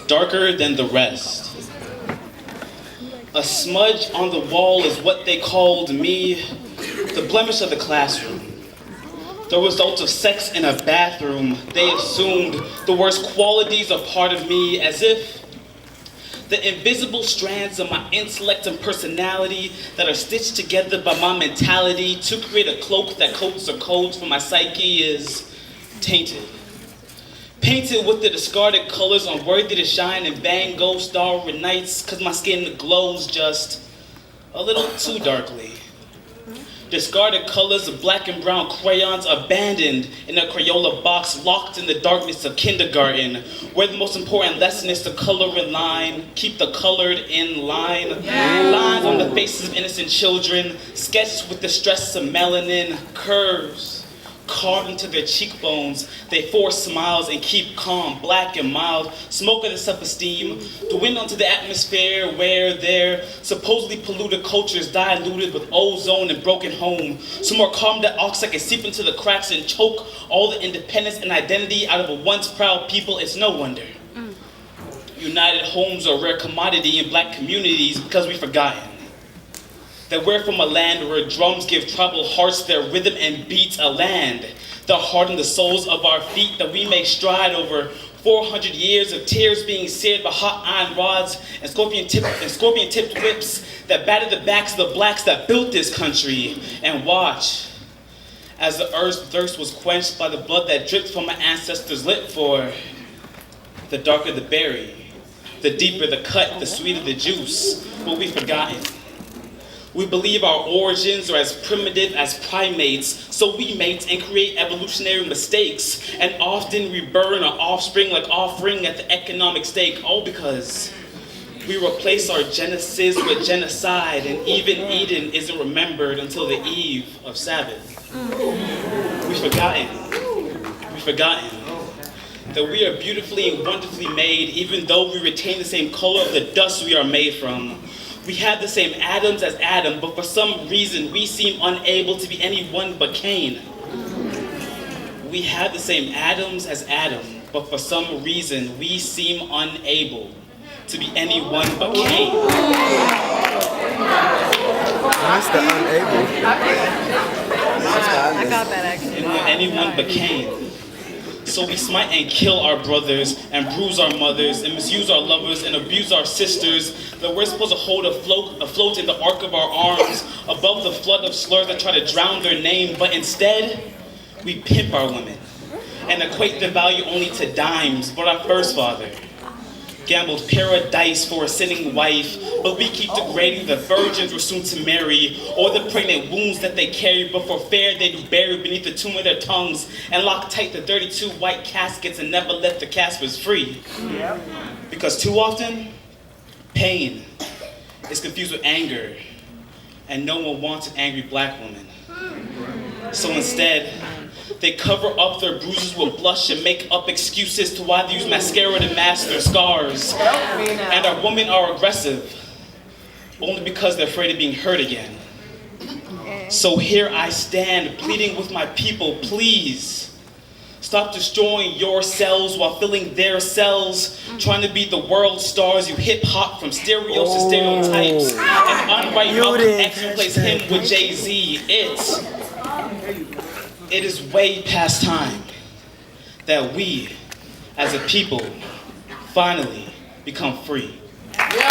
darker than the rest. A smudge on the wall is what they called me, the blemish of the classroom. The result of sex in a bathroom, they assumed the worst qualities are part of me, as if the invisible strands of my intellect and personality that are stitched together by my mentality to create a cloak that coats or codes for my psyche is tainted. Painted with the discarded colors unworthy to shine in Van Gogh starry nights, cause my skin glows just a little too darkly. Discarded colors of black and brown crayons abandoned in a Crayola box locked in the darkness of kindergarten, where the most important lesson is to color in line, keep the colored in line. Yeah. Lines on the faces of innocent children, sketched with the stress of melanin, curves carved into their cheekbones. They force smiles and keep calm, black and mild, smoke of the self-esteem, the wind onto the atmosphere where their supposedly polluted cultures diluted with ozone and broken home. So more carbon dioxide can seep into the cracks and choke all the independence and identity out of a once proud people. It's no wonder. United homes are a rare commodity in black communities because we've forgotten that we're from a land where drums give tribal hearts their rhythm and beats, a land that hardened the soles of our feet, that we may stride over 400 years of tears being seared by hot iron rods and scorpion-tipped whips that battered the backs of the blacks that built this country. And watch as the earth's thirst was quenched by the blood that dripped from my ancestors' lip, for the darker the berry, the deeper the cut, the sweeter the juice. But we've forgotten. We believe our origins are as primitive as primates, so we mate and create evolutionary mistakes, and often we burn our offspring like offering at the economic stake, all because we replace our genesis with genocide, and even Eden isn't remembered until the eve of Sabbath. We've forgotten that we are beautifully and wonderfully made, even though we retain the same color of the dust we are made from. We have the same atoms as Adam, but for some reason we seem unable to be anyone but Cain. We have the same atoms as Adam, but for some reason we seem unable to be anyone but Cain. That's the unable. I got that actually. Anyone but Cain. So we smite and kill our brothers, and bruise our mothers, and misuse our lovers, and abuse our sisters, that we're supposed to hold afloat in the arc of our arms, above the flood of slurs that try to drown their name, but instead, we pimp our women, and equate their value only to dimes. But our first father gambled paradise for a sinning wife, but we keep degrading the virgins we're soon to marry, or the pregnant wounds that they carry, but for fair they do bury beneath the tomb of their tongues, and lock tight the 32 white caskets and never let the caspers free. Yep. Because too often, pain is confused with anger, and no one wants an angry black woman. So instead, they cover up their bruises with blush and make up excuses to why they use mascara to mask their scars. And our women are aggressive, only because they're afraid of being hurt again. So here I stand, pleading with my people, please, stop destroying yourselves while filling their cells, trying to be the world stars. You hip-hop from stereos to stereotypes, and unright Malcolm X replace him with Jay-Z. It is way past time that we, as a people, finally become free. Yeah.